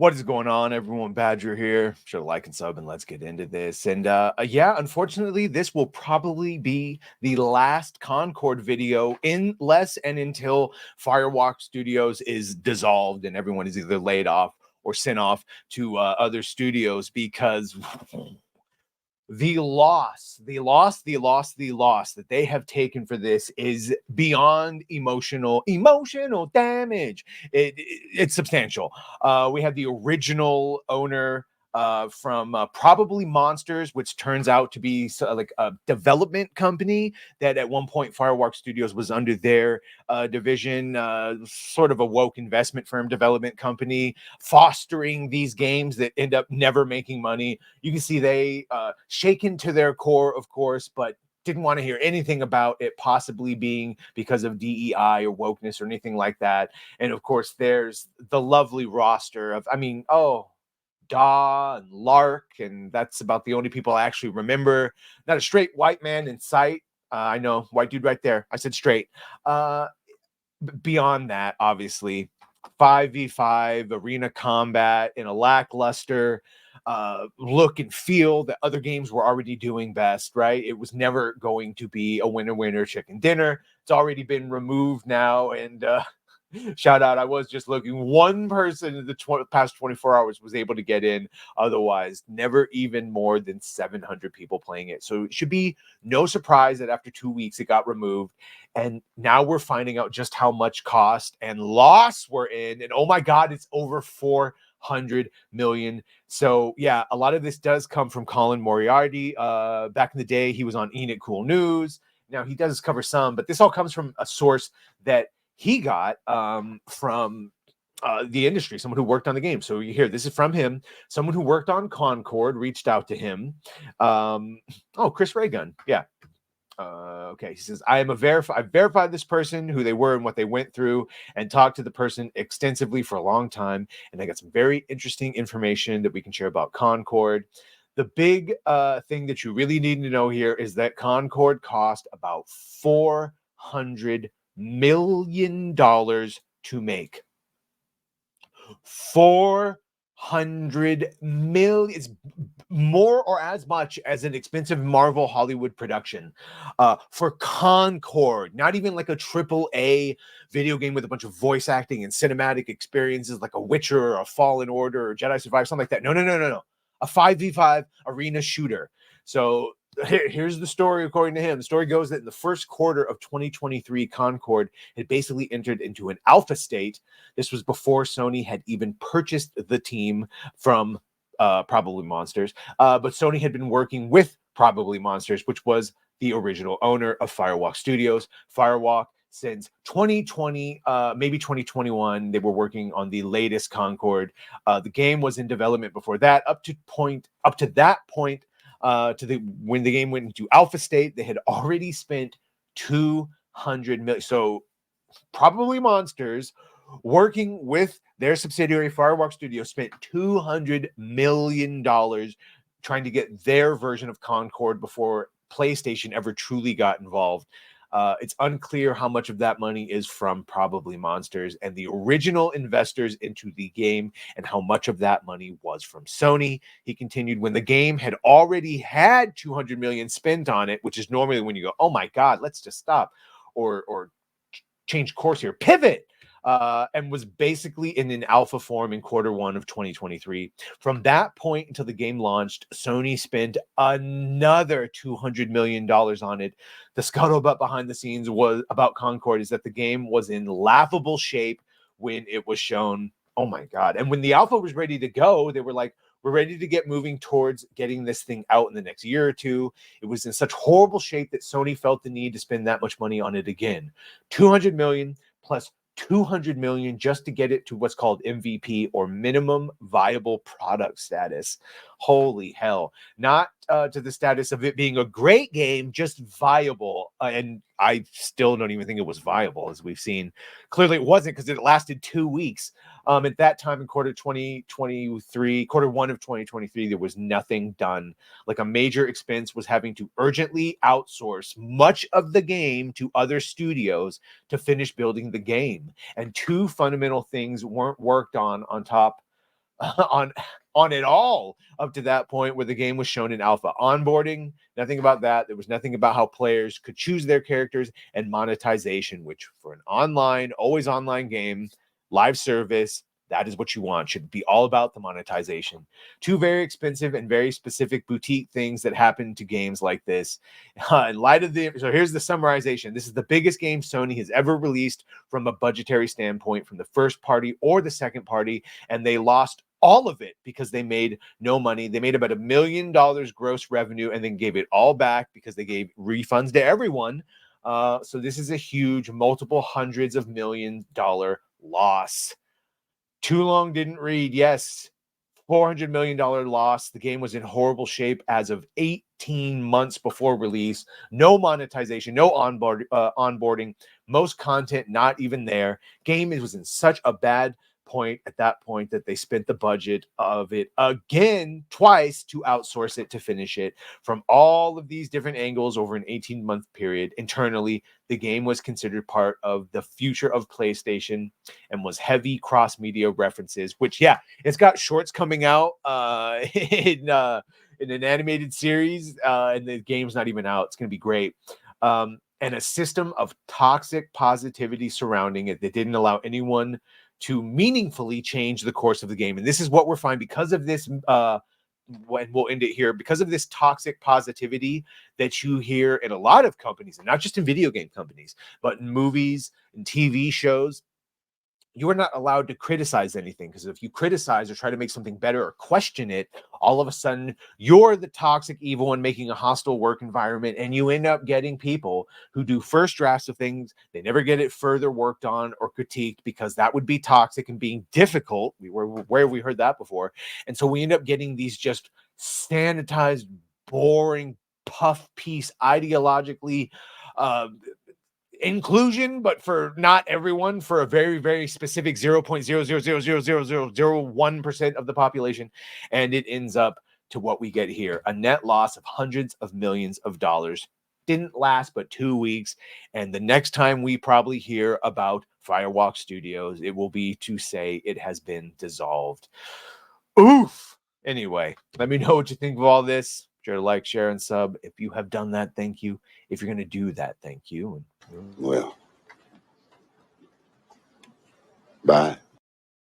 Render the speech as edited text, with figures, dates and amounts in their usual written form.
What is going on, everyone? Badger here. Should like and sub, and let's get into this. And yeah, unfortunately, this will probably be the last Concord video unless and until Firewalk Studios is dissolved and everyone is either laid off or sent off to other studios because the loss that they have taken for this is beyond emotional damage. It's substantial. We have the original owner from Probably Monsters, which turns out to be like a development company that at one point Firewalk Studios was under their division, sort of a woke investment firm development company, fostering these games that end up never making money. You can see they shaken to their core, of course, but didn't want to hear anything about it possibly being because of DEI or wokeness or anything like that. And of course, there's the lovely roster of, Daw and Lark, and that's about the only people I actually remember. Not a straight white man in sight. I know, white dude right there. I said straight. Beyond that, obviously, 5v5 arena combat in a lackluster look and feel that other games were already doing best, right? It was never going to be a winner chicken dinner. It's already been removed now, and shout out, I was just looking. One person in the past 24 hours was able to get in. Otherwise, never even more than 700 people playing it. So it should be no surprise that after 2 weeks, it got removed. And now we're finding out just how much cost and loss we're in. And oh my God, it's over 400 million. So yeah, a lot of this does come from Colin Moriarty. Back in the day, he was on Enid Cool News. Now he does cover some, but this all comes from a source that he got from the industry, someone who worked on the game. So you hear this is from him. Someone who worked on Concord reached out to him. Chris Raygun. Yeah. Okay. He says, I verified this person, who they were and what they went through, and talked to the person extensively for a long time. And I got some very interesting information that we can share about Concord. The big thing that you really need to know here is that Concord cost about $400 million to make. 400 million. It's more or as much as an expensive Marvel Hollywood production for Concord. Not even like a AAA video game with a bunch of voice acting and cinematic experiences like a Witcher or a Fallen Order or Jedi Survivor, something like that. No. A 5v5 arena shooter. So here's the story according to him. The story goes that in the first quarter of 2023, Concord had basically entered into an alpha state. This was before Sony had even purchased the team from Probably Monsters. But Sony had been working with Probably Monsters, which was the original owner of Firewalk Studios. Firewalk, since 2020, maybe 2021, they were working on the latest Concord. The game was in development before that. Up to that point, when the game went into alpha state, they had already spent 200 million. So Probably Monsters, working with their subsidiary Firewalk Studios, spent $200 million trying to get their version of Concord before PlayStation ever truly got involved. It's unclear how much of that money is from Probably Monsters and the original investors into the game, and how much of that money was from Sony. He continued, when the game had already had 200 million spent on it, which is normally when you go, oh my God, let's just stop or change course here, pivot. And was basically in an alpha form in Q1 of 2023. From that point until the game launched, Sony spent another $200 million on it. The scuttlebutt behind the scenes was about Concord is that the game was in laughable shape when it was shown. Oh my God. And when the alpha was ready to go, they were like, we're ready to get moving towards getting this thing out in the next year or two. It was in such horrible shape that Sony felt the need to spend that much money on it again. 200 million plus 200 million just to get it to what's called MVP, or minimum viable product status. Holy hell. Not to the status of it being a great game, just viable. And I still don't even think it was viable, as we've seen. Clearly it wasn't, because it lasted 2 weeks. At that time in Q1 of 2023, there was nothing done. Like, a major expense was having to urgently outsource much of the game to other studios to finish building the game. And two fundamental things weren't worked on top on it all up to that point where the game was shown in alpha. Onboarding, nothing about that. There was nothing about how players could choose their characters, and monetization, which for an online, always online game, live service, that is what you want. Should be all about the monetization. Two very expensive and very specific boutique things that happen to games like this. In light of so here's the summarization. This is the biggest game Sony has ever released from a budgetary standpoint, from the first party or the second party, and they lost all of it because they made no money. They made about $1 million gross revenue and then gave it all back because they gave refunds to everyone. So this is a huge, multiple hundreds of $1 million loss. Too long didn't read. Yes, $400 million loss. The game was in horrible shape as of 18 months before release. No monetization, no onboarding. Most content not even there. Game was in such a bad point at that point that they spent the budget of it again twice to outsource it to finish it. From all of these different angles over an 18-month period, internally, the game was considered part of the future of PlayStation and was heavy cross-media references, which, yeah, it's got shorts coming out in an animated series, and the game's not even out. It's going to be great. And a system of toxic positivity surrounding it that didn't allow anyone to meaningfully change the course of the game. And this is what we're finding because of this, when we'll end it here, because of this toxic positivity that you hear in a lot of companies, and not just in video game companies, but in movies and TV shows. You are not allowed to criticize anything, because if you criticize or try to make something better or question it, all of a sudden you're the toxic evil one making a hostile work environment, and you end up getting people who do first drafts of things. They never get it further worked on or critiqued because that would be toxic and being difficult. Where have we heard that before? And so we end up getting these just sanitized, boring, puff piece, ideologically inclusion, but for not everyone, for a very, very specific 0.000000001% of the population. And it ends up to what we get here, a net loss of hundreds of millions of dollars. Didn't last but 2 weeks. And the next time we probably hear about Firewalk Studios, it will be to say it has been dissolved. Oof. Anyway, let me know what you think of all this. Sure to like, share, and sub. If you have done that, thank you. If you're going to do that, thank you. Well, bye.